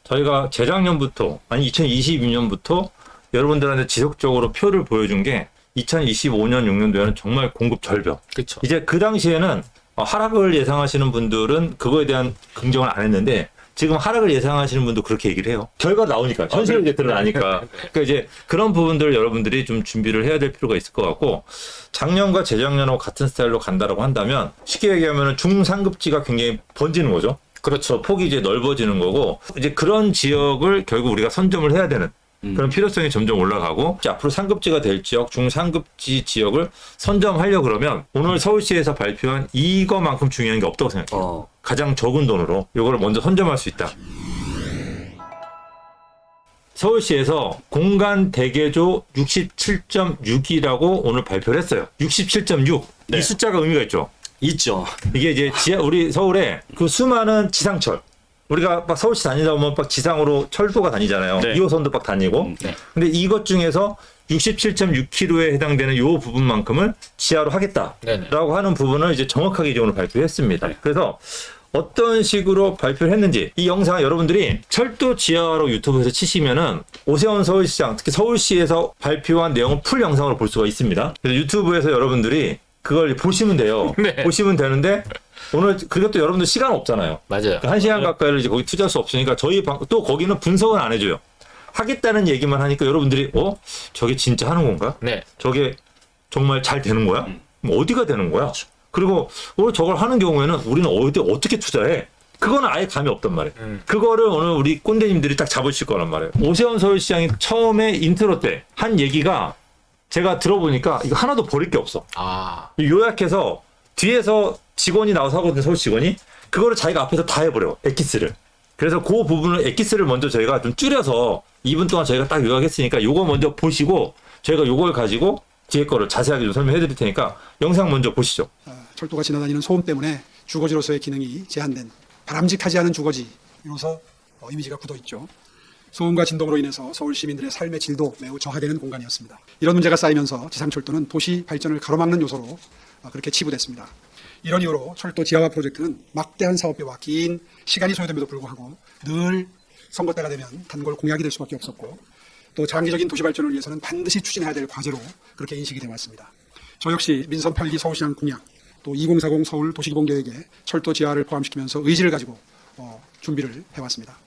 저희가 재작년부터 아니 2022년부터 여러분들한테 지속적으로 표를 보여준 게 2025년 6년도에는 정말 공급 절벽. 그렇죠. 이제 그 당시에는 하락을 예상하시는 분들은 그거에 대한 긍정을 안 했는데 지금 하락을 예상하시는 분도 그렇게 얘기를 해요. 결과가 나오니까 현실이 이제 드러나니까. 그러니까 이제 그런 부분들 여러분들이 좀 준비를 해야 될 필요가 있을 것 같고 작년과 재작년하고 같은 스타일로 간다라고 한다면 쉽게 얘기하면 중상급지가 굉장히 번지는 거죠. 그렇죠. 폭이 이제 넓어지는 거고 이제 그런 지역을 결국 우리가 선점을 해야 되는 그런 필요성이 점점 올라가고 앞으로 상급지가 될 지역, 중상급지 지역을 선점하려 그러면 오늘 서울시에서 발표한 이거만큼 중요한 게 없다고 생각해요. 가장 적은 돈으로 이걸 먼저 선점할 수 있다. 서울시에서 공간 대개조 67.6이라고 오늘 발표를 했어요. 67.6. 네. 이 숫자가 의미가 있죠. 있죠. 이게 이제 우리 서울에 그 수많은 지상철. 우리가 막 서울시 다니다 보면 막 지상으로 철도가 다니잖아요. 네. 2호선도 막 다니고. 네. 근데 이것 중에서 67.6km에 해당되는 요 부분만큼을 지하로 하겠다라고 네네. 하는 부분을 이제 정확하게 이제 오늘 발표했습니다. 네. 그래서 어떤 식으로 발표를 했는지 이 영상 여러분들이 철도 지하로 유튜브에서 치시면은 오세훈 서울시장 특히 서울시에서 발표한 내용을 풀 영상으로 볼 수가 있습니다. 그래서 유튜브에서 여러분들이 그걸 보시면 돼요. 네. 보시면 되는데 오늘 그것도 여러분들 시간 없잖아요. 맞아요. 1시간 가까이를 이제 거기 투자할 수 없으니까 저희 또 거기는 분석은 안 해줘요. 하겠다는 얘기만 하니까 여러분들이 저게 진짜 하는 건가? 네. 저게 정말 잘 되는 거야? 그럼 어디가 되는 거야? 그렇죠. 그리고 오늘 저걸 하는 경우에는 우리는 어떻게 투자해? 그거는 아예 감이 없단 말이에요. 그거를 오늘 우리 꼰대님들이 딱 잡으실 거란 말이에요. 오세훈 서울시장이 처음에 인트로 때 한 얘기가 제가 들어보니까 이거 하나도 버릴 게 없어. 요약해서 뒤에서 직원이 나와서 하거든요. 서울 직원이. 그거를 자기가 앞에서 다 해버려. 엑기스를. 그래서 그 부분을 엑기스를 먼저 저희가 좀 줄여서 2분 동안 저희가 딱 요약했으니까 요거 먼저 보시고 저희가 요걸 가지고 뒤에 거를 자세하게 좀 설명해 드릴 테니까 영상 먼저 보시죠. 철도가 지나다니는 소음 때문에 주거지로서의 기능이 제한된 바람직하지 않은 주거지로서 이미지가 굳어 있죠. 소음과 진동으로 인해서 서울 시민들의 삶의 질도 매우 저하되는 공간이었습니다. 이런 문제가 쌓이면서 지상철도는 도시 발전을 가로막는 요소로 그렇게 치부됐습니다. 이런 이유로 철도 지하화 프로젝트는 막대한 사업비와 긴 시간이 소요됨에도 불구하고 늘 선거 때가 되면 단골 공약이 될 수밖에 없었고 또 장기적인 도시 발전을 위해서는 반드시 추진해야 될 과제로 그렇게 인식이 되어 왔습니다. 저 역시 민선 8기 서울시장 공약 또 2040 서울 도시기본계획에 철도 지하를 포함시키면서 의지를 가지고 준비를 해왔습니다.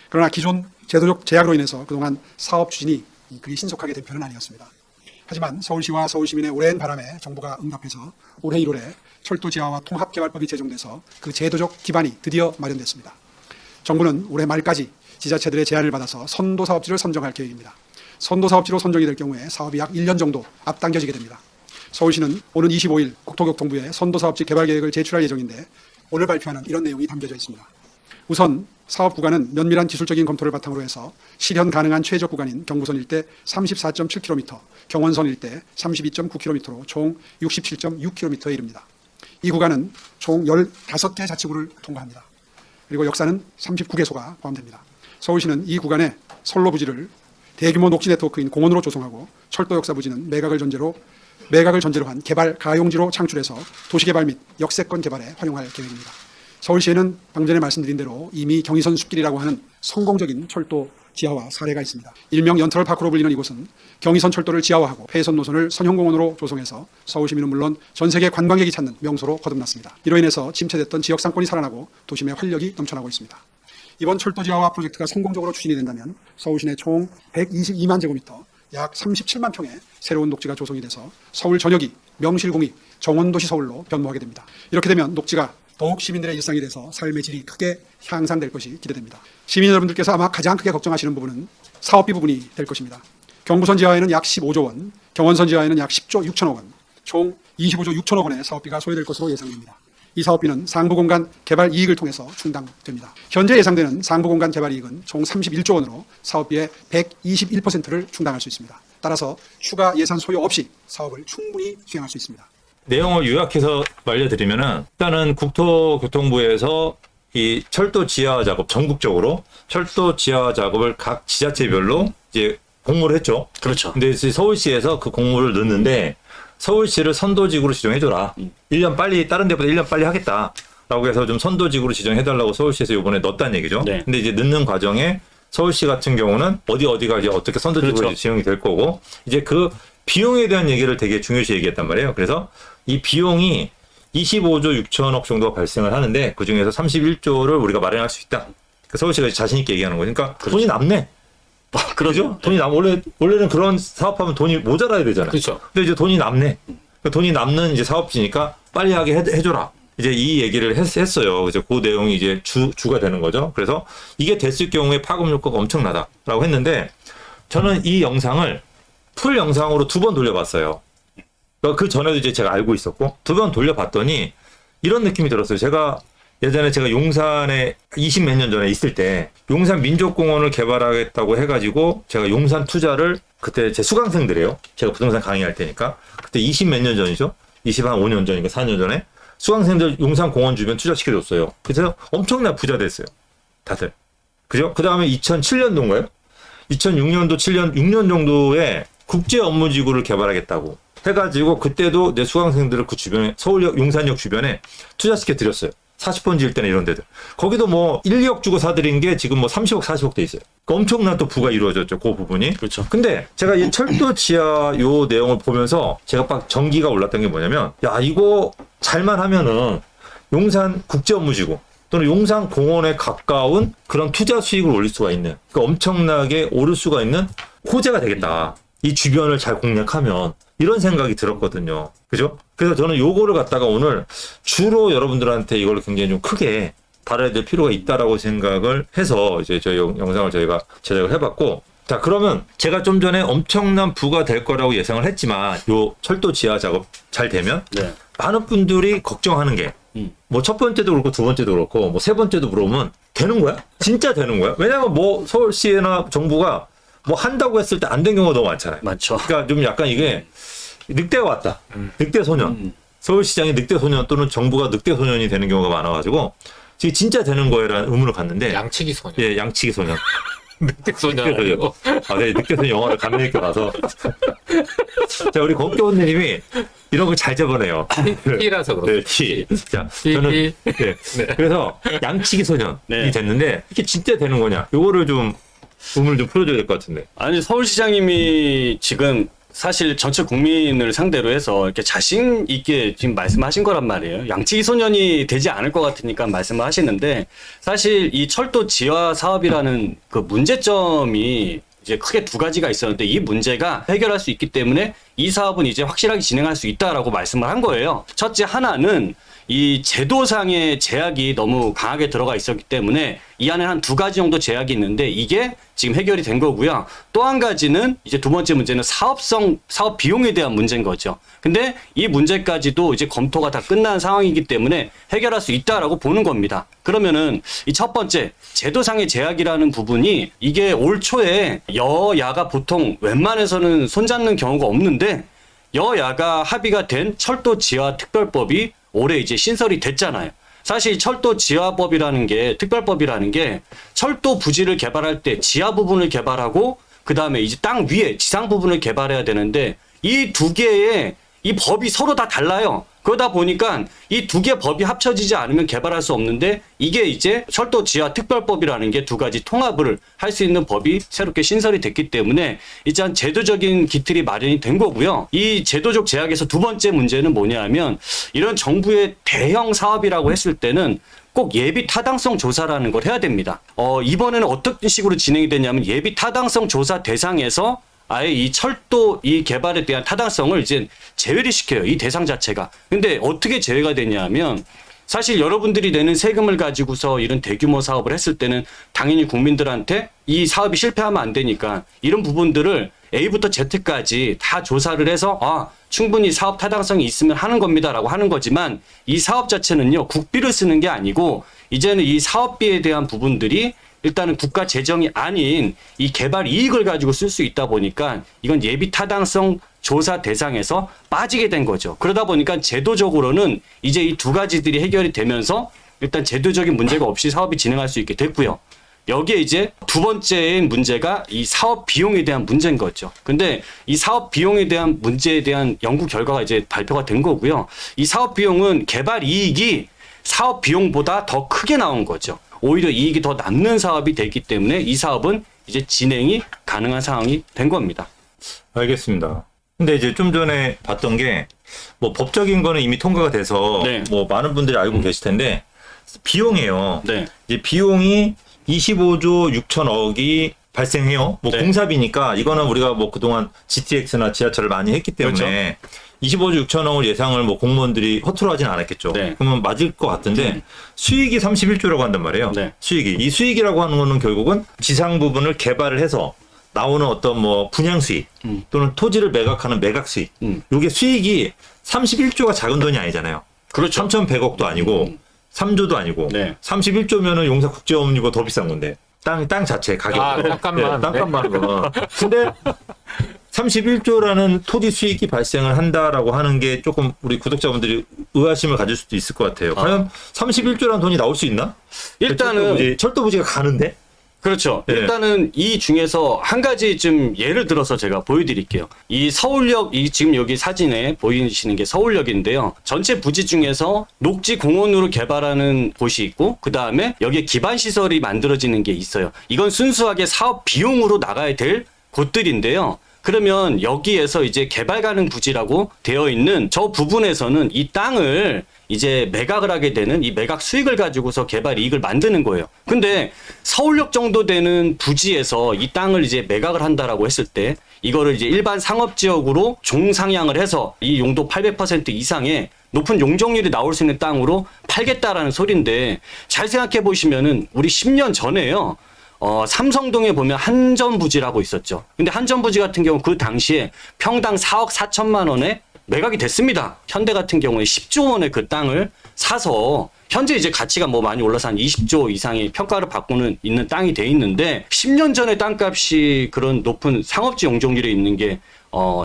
그러나 기존 제도적 제약으로 인해서 그동안 사업 추진이 그리 신속하게 된 편은 아니었습니다. 하지만 서울시와 서울시민의 오랜 바람에 정부가 응답해서 올해 1월에 철도 지하화 통합개발법이 제정돼서 그 제도적 기반이 드디어 마련됐습니다. 정부는 올해 말까지 지자체들의 제안을 받아서 선도사업지를 선정할 계획입니다. 선도사업지로 선정이 될 경우에 사업이 약 1년 정도 앞당겨지게 됩니다. 서울시는 오는 25일 국토교통부에 선도사업지 개발계획을 제출할 예정인데 오늘 발표하는 이런 내용이 담겨져 있습니다. 우선 사업 구간은 면밀한 기술적인 검토를 바탕으로 해서 실현 가능한 최적 구간인 경부선 일대 34.7km, 경원선 일대 32.9km로 총 67.6km에 이릅니다. 이 구간은 총 15개 자치구를 통과합니다. 그리고 역사는 39개소가 포함됩니다. 서울시는 이 구간에 선로 부지를 대규모 녹지 네트워크인 공원으로 조성하고 철도 역사 부지는 매각을 전제로 한 개발 가용지로 창출해서 도시개발 및 역세권 개발에 활용할 계획입니다. 서울시에는 방금 전에 말씀드린 대로 이미 경의선 숲길이라고 하는 성공적인 철도 지하화 사례가 있습니다. 일명 연터럴 파크로 불리는 이곳은 경의선 철도를 지하화하고 폐선 노선을 선형공원으로 조성해서 서울시민은 물론 전 세계 관광객이 찾는 명소로 거듭났습니다. 이로 인해서 침체됐던 지역 상권이 살아나고 도심의 활력이 넘쳐나고 있습니다. 이번 철도 지하화 프로젝트가 성공적으로 추진이 된다면 서울 시내 총 122만 제곱미터 약 37만 평의 새로운 녹지가 조성이 돼서 서울 전역이 명실공히 정원도시 서울로 변모하게 됩니다. 이렇게 되면 녹지가 더욱 시민들의 일상이 돼서 삶의 질이 크게 향상될 것이 기대됩니다. 시민 여러분들께서 아마 가장 크게 걱정하시는 부분은 사업비 부분이 될 것입니다. 경부선 지하에는 약 15조 원, 경원선 지하에는 약 10조 6천억 원, 총 25조 6천억 원의 사업비가 소요될 것으로 예상됩니다. 이 사업비는 상부공간 개발 이익을 통해서 충당됩니다. 현재 예상되는 상부공간 개발 이익은 총 31조 원으로 사업비의 121%를 충당할 수 있습니다. 따라서 추가 예산 소요 없이 사업을 충분히 수행할 수 있습니다. 내용을 요약해서 말려드리면은 일단은 국토교통부에서 이 철도 지하화 작업 전국적으로 철도 지하화 작업을 각 지자체별로 이제 공모를 했죠. 그렇죠. 근데 서울시에서 그 공모를 넣는데 서울시를 선도지구로 지정해줘라. 1년 빨리 다른 데보다 1년 빨리 하겠다라고 해서 좀 선도지구로 지정해달라고 서울시에서 이번에 넣었다는 얘기죠. 네. 근데 이제 넣는 과정에 서울시 같은 경우는 어디가 이제 어떻게 선도적으로 그렇죠. 이제 진행이 될 거고 이제 그 비용에 대한 얘기를 되게 중요시 얘기했단 말이에요. 그래서 이 비용이 25조 6천억 정도가 발생을 하는데 그 중에서 31조를 우리가 마련할 수 있다. 그러니까 서울시가 자신 있게 얘기하는 거니까 그러니까 돈이 남네. 그러죠? 돈이 원래는 그런 사업하면 돈이 모자라야 되잖아요. 그렇죠. 근데 이제 돈이 남네. 그러니까 돈이 남는 이제 사업지니까 빨리 하게 해줘라. 이제 이 얘기를 했어요. 그래서 그 내용이 이제 주가 되는 거죠. 그래서 이게 됐을 경우에 파급 효과가 엄청나다라고 했는데 저는 이 영상을 풀 영상으로 2번 돌려봤어요. 그러니까 그 전에도 이제 제가 알고 있었고 2번 돌려봤더니 이런 느낌이 들었어요. 예전에 제가 용산에 20몇 년 전에 있을 때 용산 민족공원을 개발하겠다고 해가지고 제가 용산 투자를 그때 제 수강생들이에요. 제가 부동산 강의할 때니까 그때 20몇 년 전이죠. 25년 전인가 4년 전에 수강생들 용산 공원 주변 투자시켜줬어요. 그래서 엄청난 부자 됐어요. 다들. 그죠? 그 다음에 2007년도인가요? 2006년도 6년 정도에 국제 업무지구를 개발하겠다고 해가지고 그때도 내 수강생들을 그 주변에 서울역 용산역 주변에 투자시켜 드렸어요. 40번 지을 때는 이런 데들. 거기도 뭐 1, 2억 주고 사드린 게 지금 뭐 30억, 40억 돼 있어요. 그러니까 엄청난 또 부가 이루어졌죠. 그 부분이. 그렇죠. 근데 제가 이 철도 지하 요 내용을 보면서 제가 막 전기가 올랐던 게 뭐냐면 야, 이거 잘만 하면은 용산 국제업무지구 또는 용산 공원에 가까운 그런 투자 수익을 올릴 수가 있는 그러니까 엄청나게 오를 수가 있는 호재가 되겠다. 이 주변을 잘 공략하면 이런 생각이 들었거든요. 그죠? 그래서 저는 요거를 갖다가 오늘 주로 여러분들한테 이걸 굉장히 좀 크게 다뤄야 될 필요가 있다라고 생각을 해서 이제 저희 영상을 저희가 제작을 해봤고 자, 그러면 제가 좀 전에 엄청난 부가 될 거라고 예상을 했지만 요 철도 지하 작업 잘 되면 네. 많은 분들이 걱정하는 게 뭐 첫 번째도 그렇고 두 번째도 그렇고 뭐 세 번째도 물어보면 되는 거야? 진짜 되는 거야? 왜냐면 뭐 서울시나 정부가 뭐 한다고 했을 때 안 된 경우가 너무 많잖아요. 많죠. 그러니까 좀 약간 이게 늑대가 왔다. 늑대 소년. 서울시장이 늑대 소년 또는 정부가 늑대 소년이 되는 경우가 많아가지고 지금 진짜 되는 거에라는 의문을 갖는데 양치기 소년. 예, 양치기 소년. 늑대 소년. 늑대 소년. 아니고. 아, 네, 늑대 소년 영화를 감명 깊게 봐서. 자, 우리 권교원님이 이런 걸 잘 잡아내요. T라서 네, 그렇죠. T. 자, T. 저는 네. 그래서 양치기 소년이 네. 됐는데 이게 진짜 되는 거냐? 요거를 좀 의문을 좀 풀어줘야 될 것 같은데. 아니 서울시장님이 지금 사실 전체 국민을 상대로 해서 이렇게 자신 있게 지금 말씀하신 거란 말이에요. 양치기 소년이 되지 않을 것 같으니까 말씀을 하시는데 사실 이 철도 지하 사업이라는 그 문제점이 이제 크게 2가지가 있었는데 이 문제가 해결할 수 있기 때문에 이 사업은 이제 확실하게 진행할 수 있다라고 말씀을 한 거예요. 첫째 하나는 이 제도상의 제약이 너무 강하게 들어가 있었기 때문에 이 안에 한 2가지 정도 제약이 있는데 이게 지금 해결이 된 거고요. 또 한 가지는 이제 2번째 문제는 사업 비용에 대한 문제인 거죠. 근데 이 문제까지도 이제 검토가 다 끝난 상황이기 때문에 해결할 수 있다라고 보는 겁니다. 그러면은 이 첫 번째 제도상의 제약이라는 부분이 이게 올 초에 여야가 보통 웬만해서는 손잡는 경우가 없는데 여야가 합의가 된 철도 지하 특별법이 올해 이제 신설이 됐잖아요. 사실 철도 지하법이라는 게 특별법이라는 게 철도 부지를 개발할 때 지하 부분을 개발하고 그다음에 이제 땅 위에 지상 부분을 개발해야 되는데 이 2개의 이 법이 서로 다 달라요. 그러다 보니까 이 2개 법이 합쳐지지 않으면 개발할 수 없는데 이게 이제 철도 지하 특별법이라는 게 2가지 통합을 할 수 있는 법이 새롭게 신설이 됐기 때문에 일단 제도적인 기틀이 마련이 된 거고요. 이 제도적 제약에서 2번째 문제는 뭐냐면 이런 정부의 대형 사업이라고 했을 때는 꼭 예비 타당성 조사라는 걸 해야 됩니다. 이번에는 어떤 식으로 진행이 되냐면 예비 타당성 조사 대상에서 아예 이 철도 이 개발에 대한 타당성을 이제 제외를 시켜요. 이 대상 자체가. 근데 어떻게 제외가 되냐면 사실 여러분들이 내는 세금을 가지고서 이런 대규모 사업을 했을 때는 당연히 국민들한테 이 사업이 실패하면 안 되니까 이런 부분들을 A부터 Z까지 다 조사를 해서 충분히 사업 타당성이 있으면 하는 겁니다라고 하는 거지만 이 사업 자체는요. 국비를 쓰는 게 아니고 이제는 이 사업비에 대한 부분들이 일단은 국가 재정이 아닌 이 개발 이익을 가지고 쓸 수 있다 보니까 이건 예비 타당성 조사 대상에서 빠지게 된 거죠. 그러다 보니까 제도적으로는 이제 이 2가지들이 해결이 되면서 일단 제도적인 문제가 없이 사업이 진행할 수 있게 됐고요. 여기에 이제 2번째인 문제가 이 사업 비용에 대한 문제인 거죠. 근데 이 사업 비용에 대한 문제에 대한 연구 결과가 이제 발표가 된 거고요. 이 사업 비용은 개발 이익이 사업 비용보다 더 크게 나온 거죠. 오히려 이익이 더 남는 사업이 되기 때문에 이 사업은 이제 진행이 가능한 상황이 된 겁니다. 알겠습니다. 근데 이제 좀 전에 봤던 게 뭐 법적인 거는 이미 통과가 돼서 네. 뭐 많은 분들이 알고 계실 텐데 비용이에요. 네. 이제 비용이 25조 6천억이 발생해요. 뭐 네. 공사비니까 이거는 우리가 뭐 그동안 GTX나 지하철을 많이 했기 때문에 25조 6천억을 예상을 뭐 공무원들이 허투루 하진 않았겠죠. 네. 그러면 맞을 것 같은데 수익이 31조라고 한단 말이에요. 네. 수익이. 이 수익이라고 하는 거는 결국은 지상 부분을 개발을 해서 나오는 어떤 뭐 분양 수익 또는 토지를 매각하는 매각 수익. 이게 수익이 31조가 작은 돈이 아니잖아요. 그렇죠. 3,100억도 아니고 3조도 아니고 네. 31조면은 용사국제업리고 더 비싼 건데 땅 자체 가격. 아, 땅값만. 땅값만 하면. 근데 31조라는 토지 수익이 발생을 한다라고 하는 게 조금 우리 구독자분들이 의아심을 가질 수도 있을 것 같아요. 과연 31조라는 돈이 나올 수 있나? 일단은 철도 부지가 가는데? 그렇죠. 네. 일단은 이 중에서 한 가지 좀 예를 들어서 제가 보여드릴게요. 이 서울역, 이 지금 여기 사진에 보이시는 게 서울역인데요. 전체 부지 중에서 녹지 공원으로 개발하는 곳이 있고, 그 다음에 여기에 기반 시설이 만들어지는 게 있어요. 이건 순수하게 사업 비용으로 나가야 될 곳들인데요. 그러면 여기에서 이제 개발 가능 부지라고 되어 있는 저 부분에서는 이 땅을 이제 매각을 하게 되는 이 매각 수익을 가지고서 개발 이익을 만드는 거예요. 근데 서울역 정도 되는 부지에서 이 땅을 이제 매각을 한다라고 했을 때 이거를 이제 일반 상업 지역으로 종상향을 해서 이 용도 800% 이상의 높은 용적률이 나올 수 있는 땅으로 팔겠다라는 소리인데 잘 생각해 보시면은 우리 10년 전에요. 삼성동에 보면 한전부지라고 있었죠. 근데 한전부지 같은 경우 그 당시에 평당 4억 4천만 원에 매각이 됐습니다. 현대 같은 경우에 10조 원의 그 땅을 사서 현재 이제 가치가 뭐 많이 올라서 한 20조 이상의 평가를 받고는 있는 땅이 돼 있는데 10년 전에 땅값이 그런 높은 상업지 용적률에 있는 게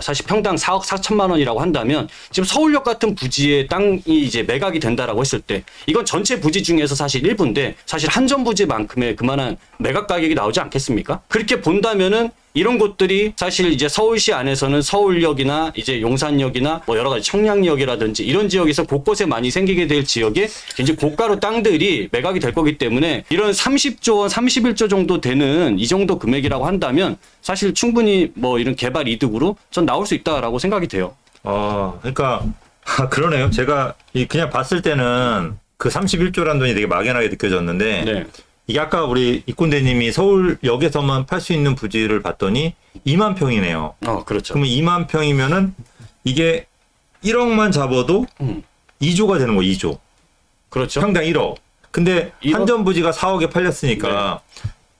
사실 평당 4억 4천만 원이라고 한다면 지금 서울역 같은 부지의 땅이 이제 매각이 된다라고 했을 때 이건 전체 부지 중에서 사실 일부인데 사실 한전 부지만큼의 그만한 매각 가격이 나오지 않겠습니까? 그렇게 본다면은 이런 곳들이 사실 이제 서울시 안에서는 서울역이나 이제 용산역이나 뭐 여러 가지 청량역이라든지 이런 지역에서 곳곳에 많이 생기게 될 지역에 굉장히 고가로 땅들이 매각이 될 거기 때문에 이런 30조 원, 31조 정도 되는 이 정도 금액이라고 한다면 사실 충분히 뭐 이런 개발 이득으로 전 나올 수 있다라고 생각이 돼요. 그러니까 그러네요. 제가 그냥 봤을 때는 그 31조라는 돈이 되게 막연하게 느껴졌는데 네. 이게 아까 우리 이꾼대님이 서울역에서만 팔 수 있는 부지를 봤더니 2만 평이네요. 그렇죠. 그러면 2만 평이면은 이게 1억만 잡아도 2조가 되는 거예요. 2조. 그렇죠. 평당 1억. 근데 1억? 한전 부지가 4억에 팔렸으니까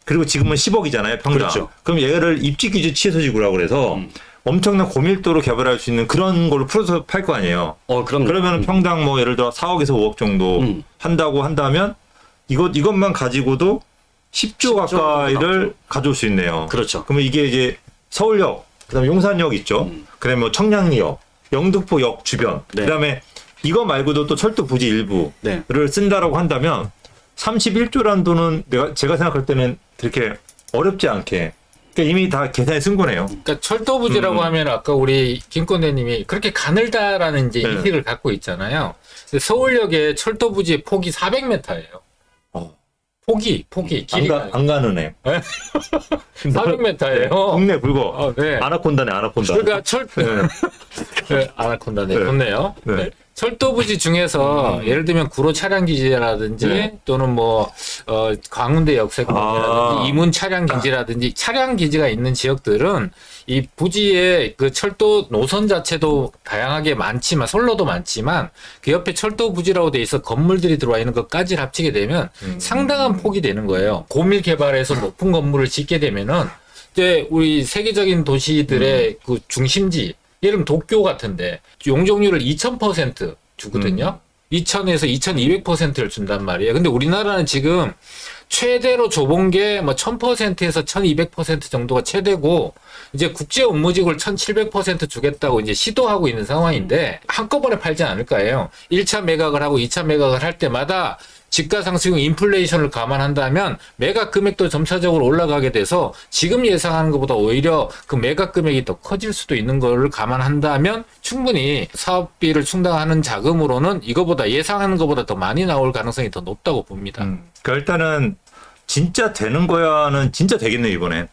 그리고 지금은 10억이잖아요. 평당. 그렇죠. 그럼 얘를 입지기준 취소지구라고 그래서 엄청난 고밀도로 개발할 수 있는 그런 걸로 풀어서 팔 거 아니에요. 그럼 그러면 평당 뭐 예를 들어 4억에서 5억 정도 한다고 한다면 이것만 가지고도 10조 가까이를 가져올 수 있네요. 그렇죠. 그러면 이게 이제 서울역, 그다음에 용산역 있죠. 그다음에 뭐 청량리역, 영등포역 주변, 네. 그다음에 이거 말고도 또 철도 부지 일부를 네. 쓴다라고 한다면 31조라는 돈은 제가 생각할 때는 그렇게 어렵지 않게 그러니까 이미 다 계산에 쓴 거네요. 그러니까 철도 부지라고 하면 아까 우리 김건대님이 그렇게 가늘다라는 이제 네. 인식을 갖고 있잖아요. 근데 서울역의 철도 부지의 폭이 400m예요. 폭이 길이가 안 가는 애. 400m예요. 국내 불거. 네. 아나콘다네, 아나콘다. 그러니까 네. 네, 아나콘다네. 네. 좋네요. 네. 네. 철도 부지 중에서 예를 들면 구로 차량 기지라든지 네. 또는 뭐 광운대 역세권이라든지 이문 차량 기지라든지 차량 기지가 있는 지역들은 이 부지의 그 철도 노선 자체도 다양하게 많지만 선로도 많지만 그 옆에 철도 부지라고 돼 있어 건물들이 들어와 있는 것까지 합치게 되면 상당한 폭이 되는 거예요. 고밀 개발해서 높은 건물을 짓게 되면은 이제 우리 세계적인 도시들의 그 중심지 예를 들면 도쿄 같은데 용적률을 2000% 주거든요. 2000에서 2200%를 준단 말이에요. 근데 우리나라는 지금 최대로 줘본 게 뭐 1000%에서 1200% 정도가 최대고 이제 국제 업무직을 1700% 주겠다고 이제 시도하고 있는 상황인데 한꺼번에 팔지 않을 거예요. 1차 매각을 하고 2차 매각을 할 때마다 집가 상승 인플레이션을 감안한다면 매각 금액도 점차적으로 올라가게 돼서 지금 예상하는 것보다 오히려 그 매각 금액이 더 커질 수도 있는 거를 감안한다면 충분히 사업비를 충당하는 자금으로는 이거보다 예상하는 것보다 더 많이 나올 가능성이 더 높다고 봅니다. 그러니까 일단은 진짜 되는 거야는 진짜 되겠네 이번엔.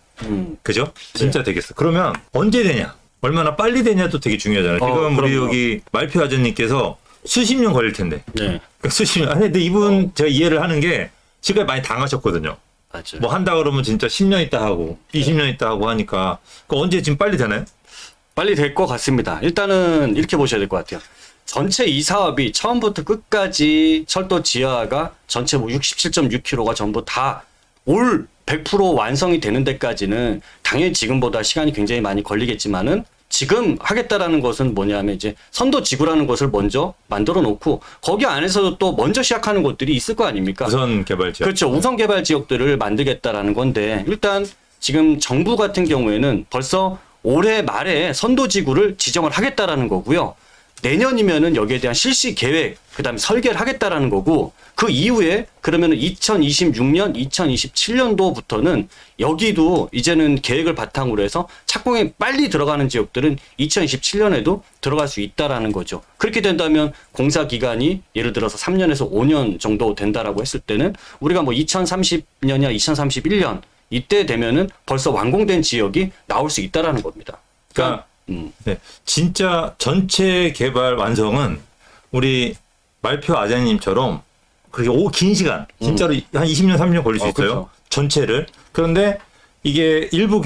그죠? 진짜 되겠어. 그러면 언제 되냐? 얼마나 빨리 되냐도 되게 중요하잖아요. 지금 우리 그럼요. 여기 말표 아저님께서 수십 년 걸릴 텐데. 네. 그러니까 수십 년. 아니 근데 이분 제가 이해를 하는 게 지금 많이 당하셨거든요. 맞아요. 뭐 한다 그러면 진짜 10년 있다 하고 20년 있다 하고 하니까 그 언제 지금 빨리 되나요? 빨리 될 것 같습니다. 일단은 이렇게 보셔야 될 것 같아요. 전체 이 사업이 처음부터 끝까지 철도 지하가 전체 뭐 67.6km가 전부 다 올 100% 완성이 되는 데까지는 당연히 지금보다 시간이 굉장히 많이 걸리겠지만은 지금 하겠다라는 것은 뭐냐면 이제 선도 지구라는 것을 먼저 만들어 놓고 거기 안에서도 또 먼저 시작하는 곳들이 있을 거 아닙니까? 우선 개발 지역. 그렇죠. 우선 개발 지역들을 만들겠다라는 건데 일단 지금 정부 같은 경우에는 벌써 올해 말에 선도지구를 지정을 하겠다라는 거고요. 내년이면은 여기에 대한 실시 계획, 그다음에 설계를 하겠다라는 거고 그 이후에 그러면은 2026년, 2027년도부터는 여기도 이제는 계획을 바탕으로 해서 착공에 빨리 들어가는 지역들은 2027년에도 들어갈 수 있다라는 거죠. 그렇게 된다면 공사 기간이 예를 들어서 3년에서 5년 정도 된다라고 했을 때는 우리가 뭐 2030년이나 2031년 이때 되면은 벌써 완공된 지역이 나올 수 있다라는 겁니다. 그러니까 네, 진짜 전체 개발 완성은 우리 말표 아재님처럼 그렇게 긴 시간 진짜로 한 20년 30년 걸릴 수 있어요. 그렇죠. 전체를. 그런데 이게 일부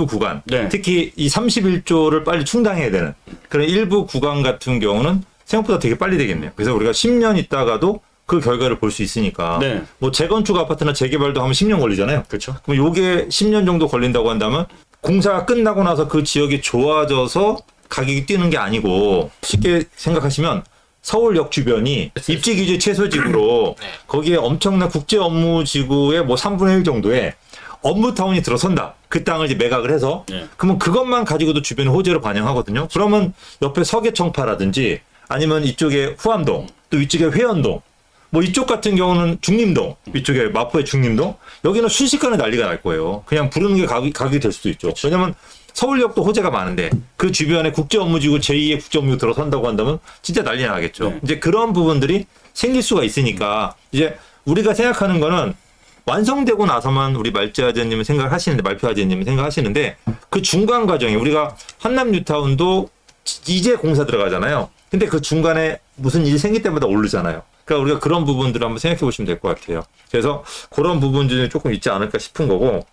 구간 네. 특히 이 31조를 빨리 충당해야 되는 그런 일부 구간 같은 경우는 생각보다 되게 빨리 되겠네요. 그래서 우리가 10년 있다가도 그 결과를 볼 수 있으니까 네. 뭐 재건축 아파트나 재개발도 하면 10년 걸리잖아요. 그렇죠. 그럼 요게 10년 정도 걸린다고 한다면 공사가 끝나고 나서 그 지역이 좋아져서 가격이 뛰는 게 아니고 쉽게 생각하시면 서울역 주변이 입지 규제 최소지구로 거기에 엄청난 국제 업무 지구의 뭐 3분의 1 정도의 업무타운이 들어선다. 그 땅을 이제 매각을 해서 네. 그러면 그것만 가지고도 주변에 호재로 반영하거든요. 그러면 옆에 서계청파라든지 아니면 이쪽에 후암동 또 이쪽에 회원동 뭐 이쪽 같은 경우는 중림동, 이쪽에 마포의 중림동, 여기는 순식간에 난리가 날 거예요. 그냥 부르는 게 가격이 될 수도 있죠. 왜냐면 서울역도 호재가 많은데 그 주변에 국제업무지구 제2의 국제업무지구 들어선다고 한다면 진짜 난리 나겠죠. 네. 이제 그런 부분들이 생길 수가 있으니까 이제 우리가 생각하는 거는 완성되고 나서만 우리 말재아재님은 생각하시는데 말표아재님은 생각하시는데 그 중간 과정에 우리가 한남 뉴타운도 이제 공사 들어가잖아요. 근데 그 중간에 무슨 일이 생길 때마다 오르잖아요. 그러니까 우리가 그런 부분들을 한번 생각해 보시면 될 것 같아요. 그래서 그런 부분들이 조금 있지 않을까 싶은 거고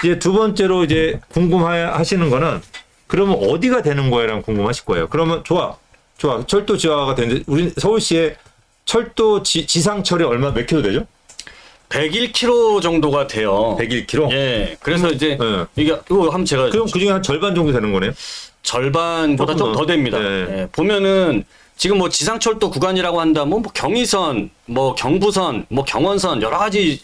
이제 두 번째로 이제 궁금하시는 거는 그러면 어디가 되는 거야라는 궁금하실 거예요. 그러면 좋아 철도 지하가 되는데 우리 서울시에 철도 지상철이 몇 킬로 되죠? 101km 정도가 돼요. 101km? 예. 그래서 이제 네. 이거 한번 제가 그럼 그중에 한 절반 정도 되는 거네요. 절반보다 좀 더 됩니다. 네. 예. 보면은 지금 뭐 지상철도 구간이라고 한다면 뭐 경의선, 뭐 경부선, 뭐 경원선 여러 가지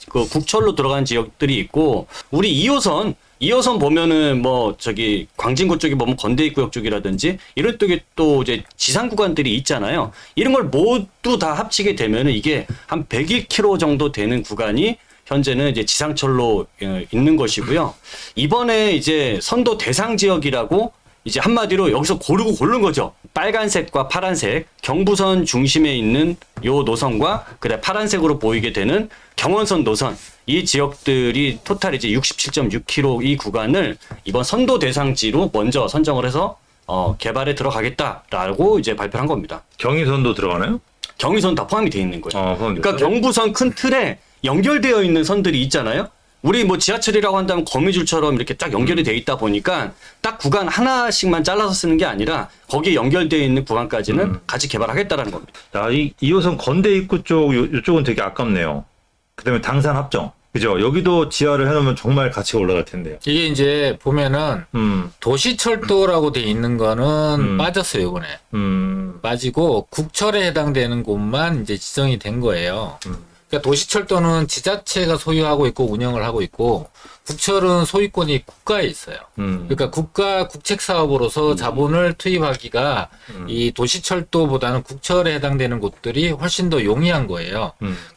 그 국철로 들어간 지역들이 있고 우리 2호선 보면은 뭐 저기 광진구 쪽에 보면 건대입구역 쪽이라든지 이런 쪽에 또 이제 지상 구간들이 있잖아요. 이런 걸 모두 다 합치게 되면은 이게 한 101km 정도 되는 구간이 현재는 이제 지상철로 있는 것이고요. 이번에 이제 선도 대상 지역이라고 이제 한마디로 여기서 고른 거죠. 빨간색과 파란색, 경부선 중심에 있는 요 노선과 그다음 파란색으로 보이게 되는 경원선 노선 이 지역들이 토탈 이제 67.6km 이 구간을 이번 선도 대상지로 먼저 선정을 해서 개발에 들어가겠다라고 이제 발표한 겁니다. 경의선도 들어가나요? 경의선 다 포함이 돼 있는 거예요. 포함돼요. 그러니까 경부선 큰 틀에 연결되어 있는 선들이 있잖아요. 우리 뭐 지하철이라고 한다면 거미줄처럼 이렇게 딱 연결이 돼 있다 보니까 딱 구간 하나씩만 잘라서 쓰는 게 아니라 거기에 연결되어 있는 구간까지는 같이 개발하겠다라는 겁니다. 자, 이 2호선 건대 입구 쪽, 이쪽은 되게 아깝네요. 그 다음에 당산 합정. 그죠? 여기도 지하를 해놓으면 정말 가치가 올라갈 텐데요. 이게 이제 보면은 도시철도라고 돼 있는 거는 빠졌어요, 이번에. 빠지고 국철에 해당되는 곳만 이제 지정이 된 거예요. 그러니까 도시철도는 지자체가 소유하고 있고 운영을 하고 있고 국철은 소유권이 국가에 있어요. 그러니까 국가 국책 사업으로서 자본을 투입하기가 이 도시철도보다는 국철에 해당되는 곳들이 훨씬 더 용이한 거예요.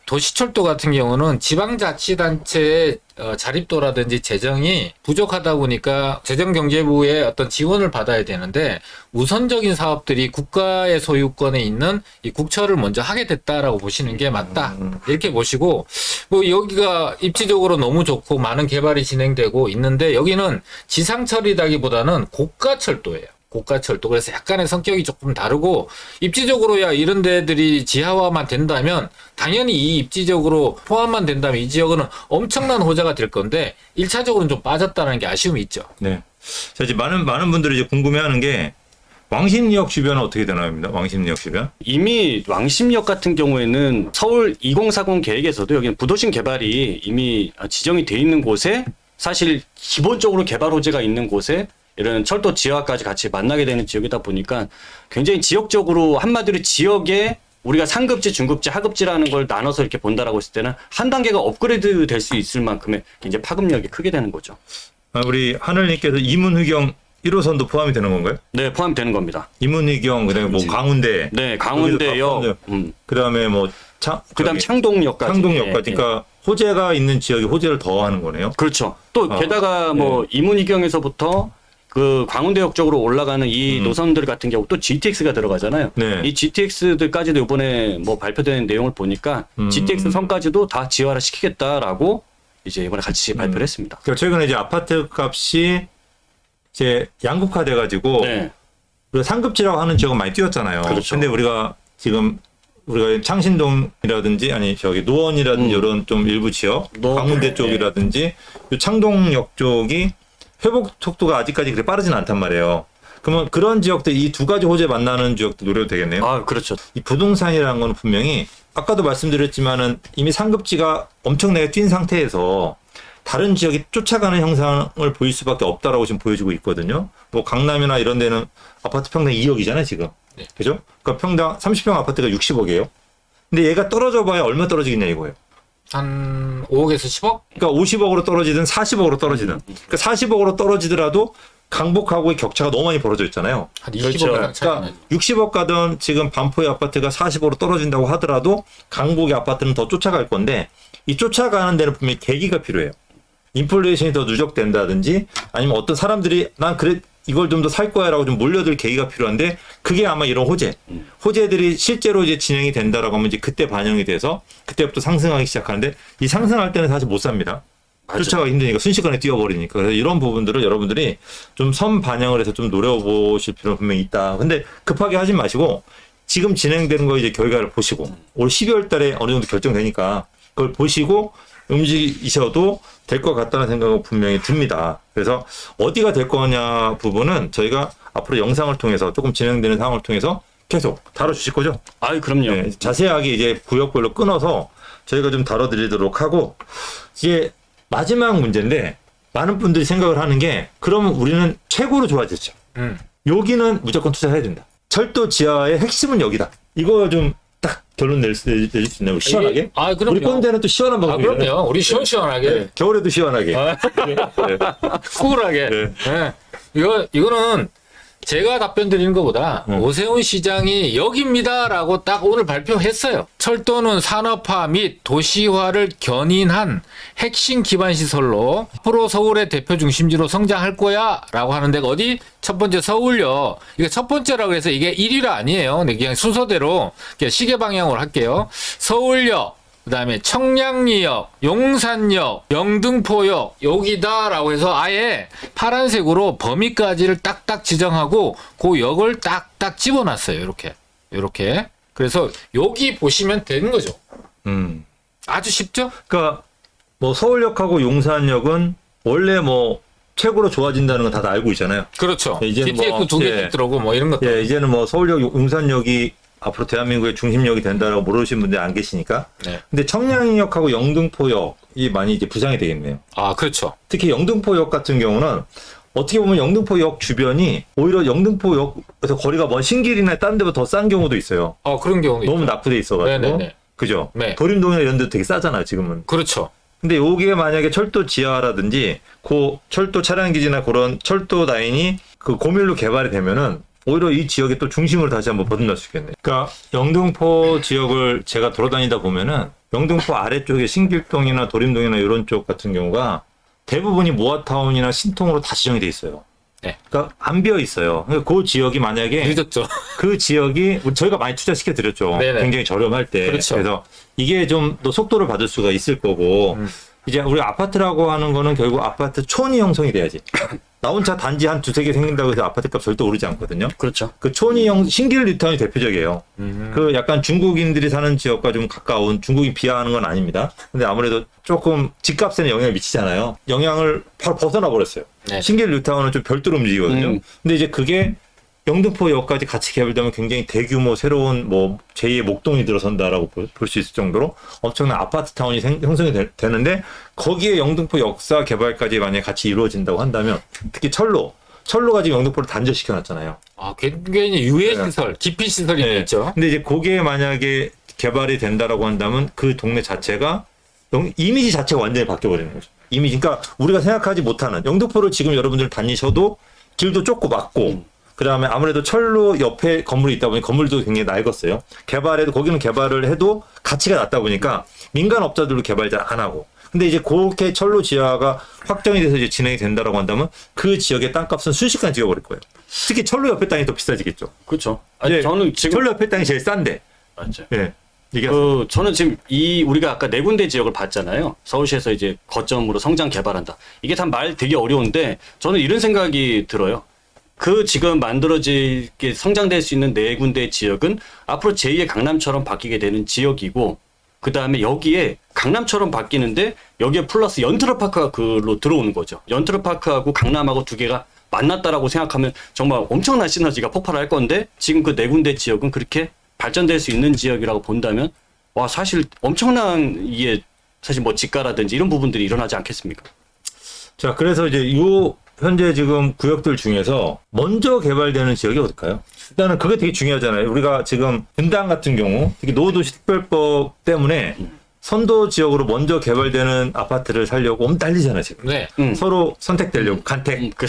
도시철도 같은 경우는 지방자치단체의 자립도라든지 재정이 부족하다 보니까 재정경제부의 어떤 지원을 받아야 되는데 우선적인 사업들이 국가의 소유권에 있는 이 국철을 먼저 하게 됐다라고 보시는 게 맞다. 이렇게 보시고 뭐 여기가 입지적으로 너무 좋고 많은 개발이 진행되고 있는데 여기는 지상철이라기보다는 고가철도예요. 고가철도. 그래서 약간의 성격이 조금 다르고 입지적으로 야 이런 데들이 지하화만 된다면 당연히 이 입지적으로 포함만 된다면 이 지역은 엄청난 호재가 될 건데 1차적으로는 좀 빠졌다는 게 아쉬움이 있죠. 네. 자, 이제 많은 분들이 이제 궁금해하는 게 왕십리역 주변은 어떻게 되나요입니다. 왕십리역 주변. 이미 왕십리역 같은 경우에는 서울 2040 계획에서도 여기는 부도심 개발이 이미 지정이 돼 있는 곳에 사실 기본적으로 개발 호재가 있는 곳에 이런 철도 지하까지 같이 만나게 되는 지역이다 보니까 굉장히 지역적으로 한마디로 지역에 우리가 상급지, 중급지, 하급지라는 걸 나눠서 이렇게 본다라고 했을 때는 한 단계가 업그레이드 될 수 있을 만큼의 굉장히 파급력이 크게 되는 거죠. 우리 하늘님께서 이문휘경 1호선도 포함이 되는 건가요? 네, 포함이 되는 겁니다. 이문휘경 그다음에 뭐 광운대, 네, 강원대역, 그다음에 뭐 그다음 창동역까지. 창동역까지. 네, 그러니까 호재가 있는 지역이 호재를 더하는 거네요. 그렇죠. 또 게다가 뭐 이문희경에서부터 그 광운대역 쪽으로 올라가는 이 노선들 같은 경우 또 GTX가 들어가잖아요. 네. 이 GTX들까지도 이번에 뭐 발표된 내용을 보니까 GTX 선까지도 다 지화를 시키겠다라고 이제 이번에 같이 발표를 했습니다. 그러니까 최근에 이제 아파트 값이 이제 양극화 돼가지고 네. 우리가 상급지라고 하는 지역은 많이 뛰었잖아요. 그렇죠. 근데 우리가 창신동이라든지 아니 저기 노원이라든지 이런 좀 일부 지역, 광운대 쪽이라든지 요 창동역 쪽이 회복 속도가 아직까지 그렇게 빠르진 않단 말이에요. 그러면 그런 지역들 이 두 가지 호재 만나는 지역도 노려도 되겠네요. 아, 그렇죠. 이 부동산이라는 건 분명히 아까도 말씀드렸지만은 이미 상급지가 엄청나게 뛴 상태에서 다른 지역이 쫓아가는 형상을 보일 수밖에 없다라고 지금 보여주고 있거든요. 뭐 강남이나 이런 데는 아파트 평당 2억이잖아요, 지금. 네. 그죠? 그러니까 평당 30평 아파트가 60억이에요. 근데 얘가 떨어져 봐야 얼마 떨어지겠냐 이거예요. 한 5억에서 10억? 그러니까 50억으로 떨어지든 40억으로 떨어지든. 그러니까 40억으로 떨어지더라도 강북하고의 격차가 너무 많이 벌어져 있잖아요. 한 그렇죠. 20억이랑 차이 그러니까 60억 가던 지금 반포의 아파트가 40억으로 떨어진다고 하더라도 강북의 아파트는 더 쫓아갈 건데 이 쫓아가는 데는 분명히 계기가 필요해요. 인플레이션이 더 누적된다든지 아니면 어떤 사람들이 난 그래 이걸 좀 더 살 거야라고 좀 몰려들 계기가 필요한데 그게 아마 이런 호재들이 실제로 이제 진행이 된다라고 하면 이제 그때 반영이 돼서 그때부터 상승하기 시작하는데 이 상승할 때는 사실 못 삽니다. 맞아요. 쫓아가기 힘드니까 순식간에 뛰어버리니까. 그래서 이런 부분들을 여러분들이 좀 선 반영을 해서 좀 노려보실 필요는 분명히 있다. 근데 급하게 하지 마시고 지금 진행되는 거 이제 결과를 보시고 올 12월 달에 어느 정도 결정되니까 그걸 보시고 움직이셔도 될 것 같다는 생각은 분명히 듭니다. 그래서 어디가 될 거냐 부분은 저희가 앞으로 영상을 통해서 조금 진행되는 상황을 통해서 계속 다뤄주실 거죠? 아유, 그럼요. 네, 자세하게 이제 구역별로 끊어서 저희가 좀 다뤄드리도록 하고 이게 마지막 문제인데 많은 분들이 생각을 하는 게 그러면 우리는 최고로 좋아졌죠. 여기는 무조건 투자해야 된다. 철도 지하의 핵심은 여기다. 이거 좀 딱 결론 내릴 수 있나요? 시원하게? 아, 그럼요. 우리 꼰대는 또 시원한 아, 방법이잖아요. 그럼요. 우리 시원시원하게. 네, 겨울에도 시원하게. 네. 쿨하게. 네. 네. 이거는 제가 답변 드리는 것보다 오세훈 시장이 여기입니다라고 딱 오늘 발표했어요. 철도는 산업화 및 도시화를 견인한 핵심 기반 시설로 앞으로 서울의 대표 중심지로 성장할 거야라고 하는 데가 어디? 첫 번째 서울역. 이게 첫 번째라고 해서 이게 1위가 아니에요. 근데 그냥 순서대로 그냥 시계 방향으로 할게요. 서울역. 그다음에 청량리역, 용산역, 영등포역 여기다라고 해서 아예 파란색으로 범위까지를 딱딱 지정하고 그 역을 딱딱 집어놨어요. 이렇게. 그래서 여기 보시면 되는 거죠. 아주 쉽죠? 그러니까 뭐 서울역하고 용산역은 원래 뭐 최고로 좋아진다는 건 다들 알고 있잖아요. 그렇죠. 이제는 GTX 뭐, 2개 예. 들어오고 뭐 이런 것도. 예, 이제는 뭐 서울역, 용산역이 앞으로 대한민국의 중심역이 된다라고 모르시는 분들이 안 계시니까. 네. 근데 청량역하고 영등포역이 많이 이제 부상이 되겠네요. 아, 그렇죠. 특히 영등포역 같은 경우는 어떻게 보면 영등포역 주변이 오히려 영등포역에서 거리가 먼 신길이나 다른 데보다 더 싼 경우도 있어요. 그런 경우도 너무 있죠. 낙후돼 있어가지고. 네네네. 그죠? 네. 도림동이나 이런 데 되게 싸잖아요, 지금은. 그렇죠. 근데 요게 만약에 철도 지하라든지 그 철도 차량 기지나 그런 철도 라인이 그 고밀로 개발이 되면은 오히려 이 지역의 또 중심으로 다시 한번 거듭날 수 있겠네요. 그러니까 영등포 지역을 제가 돌아다니다 보면은 영등포 아래쪽에 신길동이나 도림동이나 이런 쪽 같은 경우가 대부분이 모아타운이나 신통으로 다 지정이 돼 있어요. 네. 그러니까 안 비어 있어요. 그러니까 그 지역이 만약에 늦었죠. 그 지역이 저희가 많이 투자시켜 드렸죠. 네네. 굉장히 저렴할 때. 그렇죠. 그래서 이게 좀 더 속도를 받을 수가 있을 거고 이제 우리 아파트라고 하는 거는 결국 아파트 촌이 형성이 돼야지. 나 혼자 단지 한 두세 개 생긴다고 해서 아파트값 절대 오르지 않거든요. 그렇죠. 그 촌이 신길 뉴타운이 대표적이에요. 그 약간 중국인들이 사는 지역과 좀 가까운 중국인 비하하는 건 아닙니다. 근데 아무래도 조금 집값에는 영향을 미치잖아요. 영향을 바로 벗어나 버렸어요. 네. 신길 뉴타운은 좀 별도로 움직이거든요. 근데 이제 그게 영등포역까지 같이 개발되면 굉장히 대규모 새로운 뭐 제2의 목동이 들어선다라고 볼 수 있을 정도로 엄청난 아파트 타운이 형성이 되는데 거기에 영등포 역사 개발까지 만약에 같이 이루어진다고 한다면 특히 철로가 지금 영등포를 단절시켜 놨잖아요. 아, 굉장히 유해 시설, 기피 시설이 네. 있죠. 근데 이제 그게 만약에 개발이 된다라고 한다면 그 동네 자체가 이미지 자체가 완전히 바뀌어 버리는 거죠. 이미지. 그러니까 우리가 생각하지 못하는 영등포를 지금 여러분들 다니셔도 길도 좁고 막고 그다음에 아무래도 철로 옆에 건물이 있다 보니 건물도 굉장히 낡았어요. 개발해도 거기는 개발을 해도 가치가 낮다 보니까 민간 업자들도 개발 잘 안 하고. 근데 이제 그렇게 철로 지하가 확정이 돼서 이제 진행이 된다라고 한다면 그 지역의 땅값은 순식간에 뛰어버릴 거예요. 특히 철로 옆에 땅이 더 비싸지겠죠. 그렇죠. 아니, 이제 저는 지금 철로 옆에 땅이 제일 싼데. 맞죠. 예. 이게 저는 지금 우리가 아까 네 군데 지역을 봤잖아요. 서울시에서 이제 거점으로 성장 개발한다. 이게 참 말 되게 어려운데 저는 이런 생각이 들어요. 그 지금 만들어지게 성장될 수 있는 네 군데 지역은 앞으로 제2의 강남처럼 바뀌게 되는 지역이고 그 다음에 여기에 강남처럼 바뀌는데 여기에 플러스 연트러파크가 그로 들어오는 거죠. 연트러파크하고 강남하고 두 개가 만났다라고 생각하면 정말 엄청난 시너지가 폭발할 건데 지금 그 네 군데 지역은 그렇게 발전될 수 있는 지역이라고 본다면 와 사실 엄청난 이게 사실 뭐 집가라든지 이런 부분들이 일어나지 않겠습니까? 자, 그래서 이제 요 현재 지금 구역들 중에서 먼저 개발되는 지역이 어딜까요? 일단은 그게 되게 중요하잖아요. 우리가 지금 분당 같은 경우 특히 노후도시특별법 때문에 선도 지역으로 먼저 개발되는 아파트를 살려고 엄청 난리잖아요, 지금. 네. 서로 선택되려고 간택 그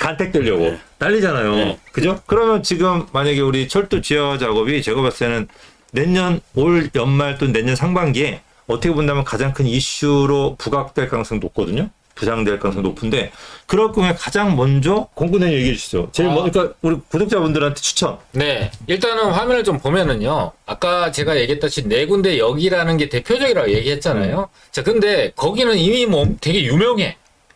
간택되려고 네. 난리잖아요. 네. 그죠? 그러면 지금 만약에 우리 철도 지하 작업이 제가 봤을 때는 내년 올 연말 또는 내년 상반기에 어떻게 본다면 가장 큰 이슈로 부각될 가능성이 높거든요. 부상될 가능성이 높은데 그럴 경우에 가장 먼저 공군에 얘기해 주시죠. 제일 먼저 그러니까 우리 구독자분들한테 추천. 네. 일단은 화면을 좀 보면은요. 아까 제가 얘기했다시피 네 군데 여기라는 게 대표적이라고 얘기했잖아요. 자, 근데 거기는 이미 뭐 되게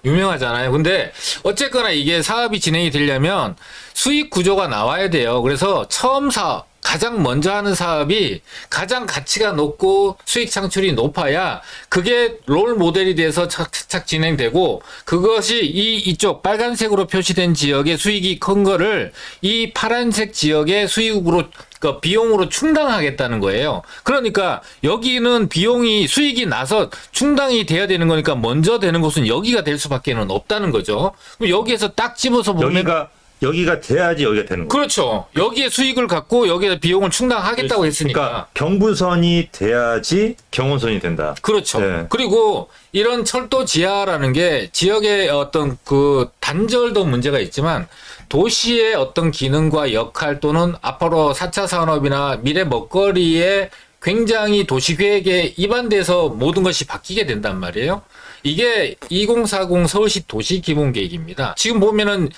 유명하잖아요. 근데 어쨌거나 이게 사업이 진행이 되려면 수익 구조가 나와야 돼요. 그래서 처음 사업, 가장 먼저 하는 사업이 가장 가치가 높고 수익 창출이 높아야 그게 롤 모델이 돼서 착착 진행되고 그것이 이쪽 빨간색으로 표시된 지역의 수익이 큰 거를 이 파란색 지역의 수익으로 그 비용으로 충당하겠다는 거예요. 그러니까 여기는 비용이 수익이 나서 충당이 돼야 되는 거니까 먼저 되는 곳은 여기가 될 수밖에는 없다는 거죠. 그럼 여기에서 딱 집어서 보면 여기가 돼야지 여기가 되는 거예요. 그렇죠. 여기에 수익을 갖고 여기에 비용을 충당하겠다고 했으니까. 그러니까 경부선이 돼야지 경원선이 된다. 그렇죠. 네. 그리고 이런 철도 지하라는 게 지역의 어떤 그 단절도 문제가 있지만 도시의 어떤 기능과 역할 또는 앞으로 4차 산업이나 미래 먹거리에 굉장히 도시계획에 입안돼서 모든 것이 바뀌게 된단 말이에요. 이게 2040 서울시 도시기본계획입니다. 지금 보면은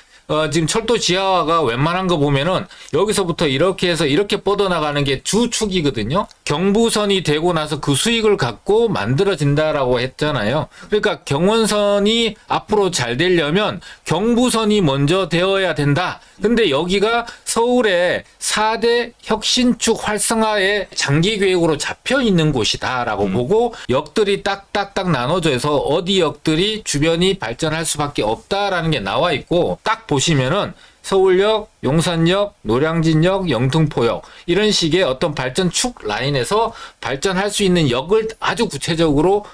지금 철도 지하가 웬만한 거 보면은 여기서부터 이렇게 해서 이렇게 뻗어나가는 게 주축이거든요. 경부선이 되고 나서 그 수익을 갖고 만들어진다라고 했잖아요. 그러니까 경원선이 앞으로 잘 되려면 경부선이 먼저 되어야 된다. 근데 여기가 서울의 4대 혁신축 활성화의 장기 계획으로 잡혀 있는 곳이다라고 보고 역들이 딱딱딱 나눠져서 어디 역들이 주변이 발전할 수밖에 없다라는 게 나와 있고 딱 보시면은 서울역, 용산역, 노량진역, 영등포역 이런 식의 어떤 발전축 라인에서 발전할 수 있는 역을 아주 구체적으로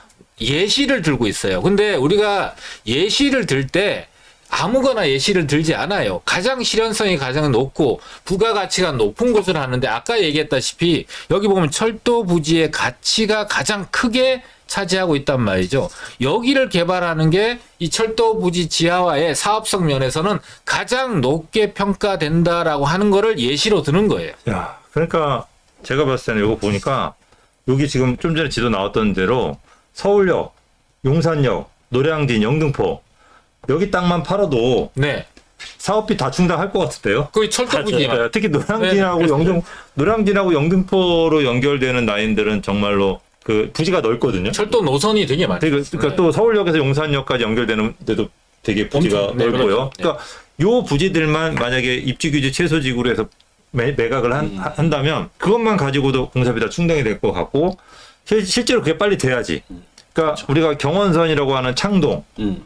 예시를 들고 있어요. 근데 우리가 예시를 들 때 아무거나 예시를 들지 않아요. 가장 실현성이 가장 높고 부가가치가 높은 곳을 하는데 아까 얘기했다시피 여기 보면 철도 부지의 가치가 가장 크게 차지하고 있단 말이죠. 여기를 개발하는 게 이 철도 부지 지하화의 사업성 면에서는 가장 높게 평가된다라고 하는 거를 예시로 드는 거예요. 야, 그러니까 제가 봤을 때는 이거 보니까 여기 지금 좀 전에 지도 나왔던 대로 서울역, 용산역, 노량진, 영등포 여기 땅만 팔아도 네. 사업비 다 충당할 것 같은데요. 거기 철도 부지만. 특히 노량진하고 네. 노량진하고 영등포로 연결되는 라인들은 정말로 그 부지가 넓거든요. 철도 노선이 되게 많아요. 그러니까 네. 또 서울역에서 용산역까지 연결되는 데도 되게 부지가 엄청, 네, 넓고요. 그렇죠. 네. 그러니까 요 부지들만 만약에 입지규제 최소지구로 해서 매각을 한다면 그것만 가지고도 공사비 다 충당이 될 것 같고 실제로 그게 빨리 돼야지. 그러니까 우리가 경원선이라고 하는 창동,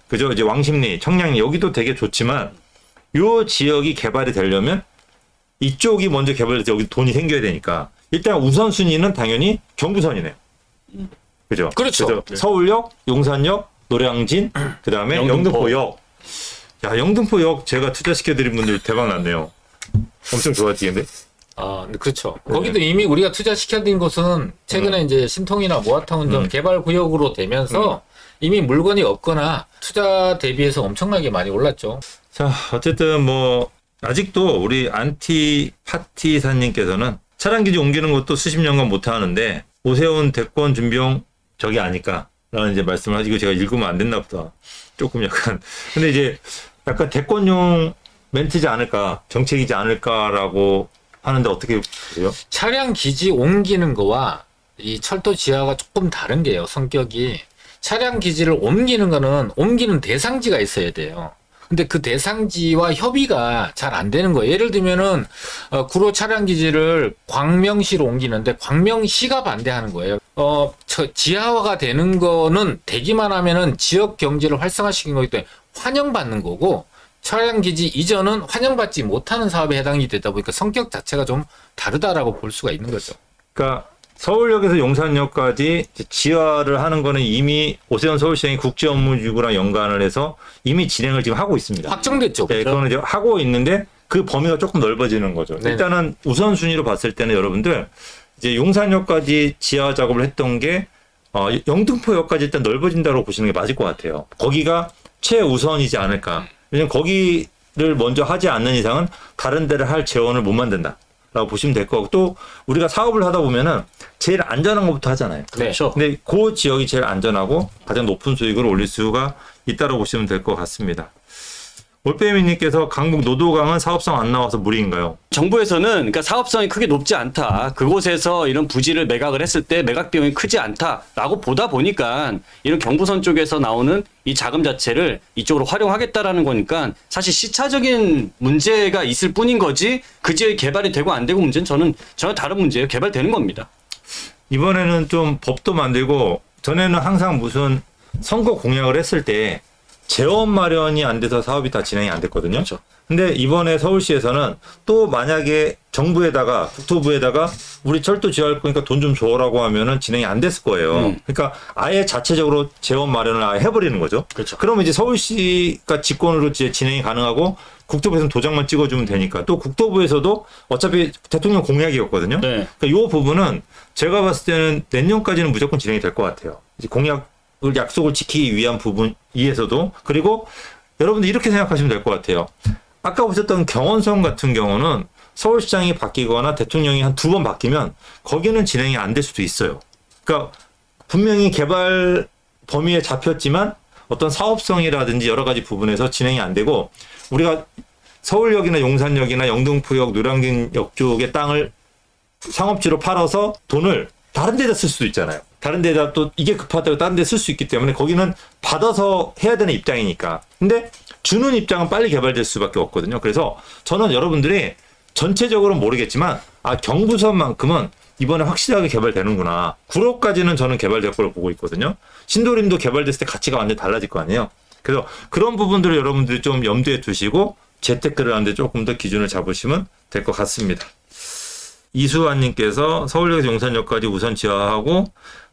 그죠? 이제 왕십리, 청량리 여기도 되게 좋지만 요 지역이 개발이 되려면 이쪽이 먼저 개발돼서 여기 돈이 생겨야 되니까 일단 우선순위는 당연히 경부선이네요. 그죠? 그렇죠. 그래서 서울역, 용산역, 노량진, 그 다음에 영등포역. 야, 영등포역 제가 투자시켜드린 분들 대박 났네요. 엄청 좋아지겠는데? 아, 네, 그렇죠. 네. 거기도 이미 우리가 투자시켜드린 곳은 최근에 이제 신통이나 모아타운 등 개발 구역으로 되면서 이미 물건이 없거나 투자 대비해서 엄청나게 많이 올랐죠. 자, 어쨌든 뭐 아직도 우리 안티파티사님께서는 차량기지 옮기는 것도 수십 년간 못 하는데 오세훈 대권 준비용 저기 아니까라는 이제 말씀을 하시고 제가 읽으면 안 됐나 보다. 조금 약간 근데 이제 약간 대권용 멘트지 않을까 정책이지 않을까라고 하는데 어떻게 보세요? 차량 기지 옮기는 거와 이 철도 지하가 조금 다른 게요, 성격이. 차량 기지를 옮기는 거는 옮기는 대상지가 있어야 돼요. 근데 그 대상지와 협의가 잘 안 되는 거예요. 예를 들면은 구로 차량 기지를 광명시로 옮기는데 광명시가 반대하는 거예요. 지하화가 되는 거는 되기만 하면은 지역 경제를 활성화시킨 거기 때문에 환영받는 거고 차량 기지 이전은 환영받지 못하는 사업에 해당이 되다 보니까 성격 자체가 좀 다르다라고 볼 수가 있는 거죠. 그러니까 서울역에서 용산역까지 지하를 하는 거는 이미 오세훈 서울시장이 국제업무기구랑 연관을 해서 이미 진행을 지금 하고 있습니다. 확정됐죠. 네, 그렇죠? 그거는 이제 하고 있는데 그 범위가 조금 넓어지는 거죠. 네. 일단은 우선순위로 봤을 때는 여러분들 이제 용산역까지 지하 작업을 했던 게 영등포역까지 일단 넓어진다고 보시는 게 맞을 것 같아요. 거기가 최우선이지 않을까. 왜냐면 거기를 먼저 하지 않는 이상은 다른 데를 할 재원을 못 만든다. 라고 보시면 될 거고 또 우리가 사업을 하다 보면은 제일 안전한 것부터 하잖아요. 네. 그렇죠. 근데 그 지역이 제일 안전하고 가장 높은 수익을 올릴 수가 있다고 보시면 될 것 같습니다. 올빼미님께서 강북 노도강은 사업성 안 나와서 무리인가요? 정부에서는 그러니까 사업성이 크게 높지 않다. 그곳에서 이런 부지를 매각을 했을 때 매각 비용이 크지 않다라고 보다 보니까 이런 경부선 쪽에서 나오는 이 자금 자체를 이쪽으로 활용하겠다라는 거니까 사실 시차적인 문제가 있을 뿐인 거지 그 지역이 개발이 되고 안 되고 문제는 저는 전혀 다른 문제예요. 개발되는 겁니다. 이번에는 좀 법도 만들고 전에는 항상 무슨 선거 공약을 했을 때 재원 마련이 안 돼서 사업이 다 진행이 안 됐거든요. 그렇죠. 근데 이번에 서울시에서는 또 만약에 정부에다가 국토부에다가 우리 철도 지어할 거니까 돈 좀 줘라고 하면은 진행이 안 됐을 거예요. 그러니까 아예 자체적으로 재원 마련을 아예 해버리는 거죠. 그렇죠. 그러면 이제 서울시가 직권으로 이제 진행이 가능하고 국토부에서는 도장만 찍어주면 되니까 또 국토부에서도 어차피 대통령 공약이었거든요. 네. 그러니까 이 부분은 제가 봤을 때는 내년까지는 무조건 진행이 될 것 같아요. 이제 공약을 약속을 지키기 위한 부분에서도 그리고 여러분들 이렇게 생각하시면 될 것 같아요. 아까 보셨던 경원선 같은 경우는 서울시장이 바뀌거나 대통령이 한 2번 바뀌면 거기는 진행이 안 될 수도 있어요. 그러니까 분명히 개발 범위에 잡혔지만 어떤 사업성이라든지 여러 가지 부분에서 진행이 안 되고 우리가 서울역이나 용산역이나 영등포역, 노량진역 쪽의 땅을 상업지로 팔아서 돈을 다른 데다 쓸 수도 있잖아요. 다른 데다 또 이게 급하다고 다른 데 쓸 수 있기 때문에 거기는 받아서 해야 되는 입장이니까. 근데 주는 입장은 빨리 개발될 수밖에 없거든요. 그래서 저는 여러분들이 전체적으로는 모르겠지만 경부선만큼은 이번에 확실하게 개발되는구나. 구로까지는 저는 개발될 걸로 보고 있거든요. 신도림도 개발됐을 때 가치가 완전히 달라질 거 아니에요. 그래서 그런 부분들을 여러분들이 좀 염두에 두시고 재테크를 하는데 조금 더 기준을 잡으시면 될 것 같습니다. 이수환님께서 서울역에서 용산역까지 우선 지하하고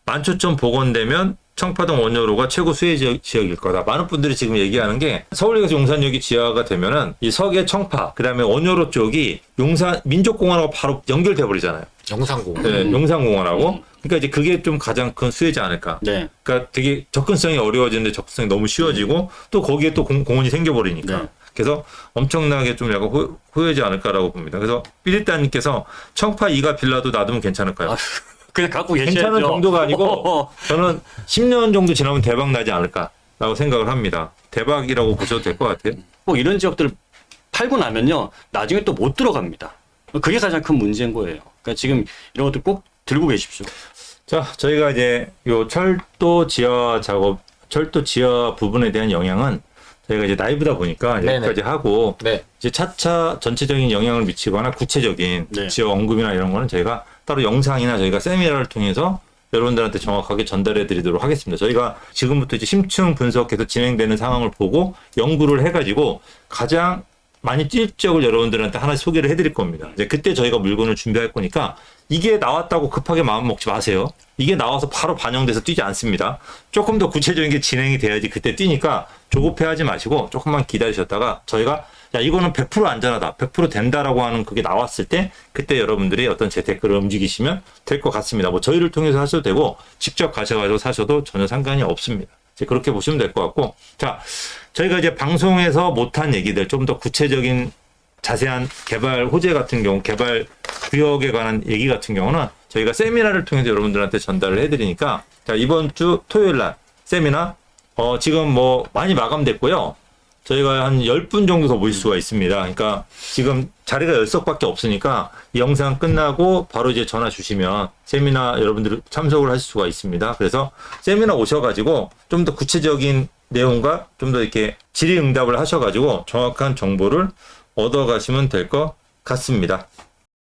만초점 복원되면 청파동 원효로가 최고 수혜 지역일 거다. 많은 분들이 지금 얘기하는 게 서울역에서 용산역이 지하가 되면은 이 서계 청파 그다음에 원효로 쪽이 용산 민족공원하고 바로 연결돼 버리잖아요. 영산공. 네, 용산공원하고. 그러니까 이제 그게 좀 가장 큰 수혜지 않을까. 네. 그러니까 되게 접근성이 어려워지는데 접근성이 너무 쉬워지고 또 거기에 또 공원이 생겨버리니까. 네. 그래서 엄청나게 좀 약간 후회지 않을까라고 봅니다. 그래서 삐리따님께서 청파 2가 빌라도 놔두면 괜찮을까요? 그냥 갖고 계셔야죠. 괜찮은 정도가 아니고 저는 10년 정도 지나면 대박 나지 않을까라고 생각을 합니다. 대박이라고 보셔도 될 것 같아요. 꼭 이런 지역들 팔고 나면요 나중에 또 못 들어갑니다. 그게 가장 큰 문제인 거예요. 그러니까 지금 이런 것들 꼭 들고 계십시오. 자, 저희가 이제 요 철도 지하 작업, 철도 지하 부분에 대한 영향은 저희가 이제 라이브다 보니까 네네. 여기까지 하고 네. 이제 차차 전체적인 영향을 미치거나 구체적인 네. 지역 언급이나 이런 거는 저희가 따로 영상이나 저희가 세미나를 통해서 여러분들한테 정확하게 전달해 드리도록 하겠습니다. 저희가 지금부터 이제 심층 분석해서 진행되는 상황을 보고 연구를 해가지고 가장 많이 뛸 지역을 여러분들한테 하나씩 소개를 해드릴 겁니다. 이제 그때 저희가 물건을 준비할 거니까 이게 나왔다고 급하게 마음 먹지 마세요. 이게 나와서 바로 반영돼서 뛰지 않습니다. 조금 더 구체적인 게 진행이 돼야지 그때 뛰니까 조급해하지 마시고 조금만 기다리셨다가 저희가 야 이거는 100% 안전하다, 100% 된다라고 하는 그게 나왔을 때 그때 여러분들이 어떤 재테크를 움직이시면 될 것 같습니다. 뭐 저희를 통해서 하셔도 되고 직접 가셔가지고 사셔도 전혀 상관이 없습니다. 이제 그렇게 보시면 될 것 같고 자 저희가 이제 방송에서 못한 얘기들 좀 더 구체적인 자세한 개발 호재 같은 경우 개발 구역에 관한 얘기 같은 경우는 저희가 세미나를 통해서 여러분들한테 전달을 해드리니까 자 이번 주 토요일 날 세미나 지금 뭐 많이 마감됐고요. 저희가 한 10분 정도 더 모일 수가 있습니다. 그러니까 지금 자리가 10석밖에 없으니까 이 영상 끝나고 바로 이제 전화 주시면 세미나 여러분들 참석을 하실 수가 있습니다. 그래서 세미나 오셔가지고 좀 더 구체적인 내용과 좀 더 이렇게 질의응답을 하셔가지고 정확한 정보를 얻어가시면 될 것 같습니다.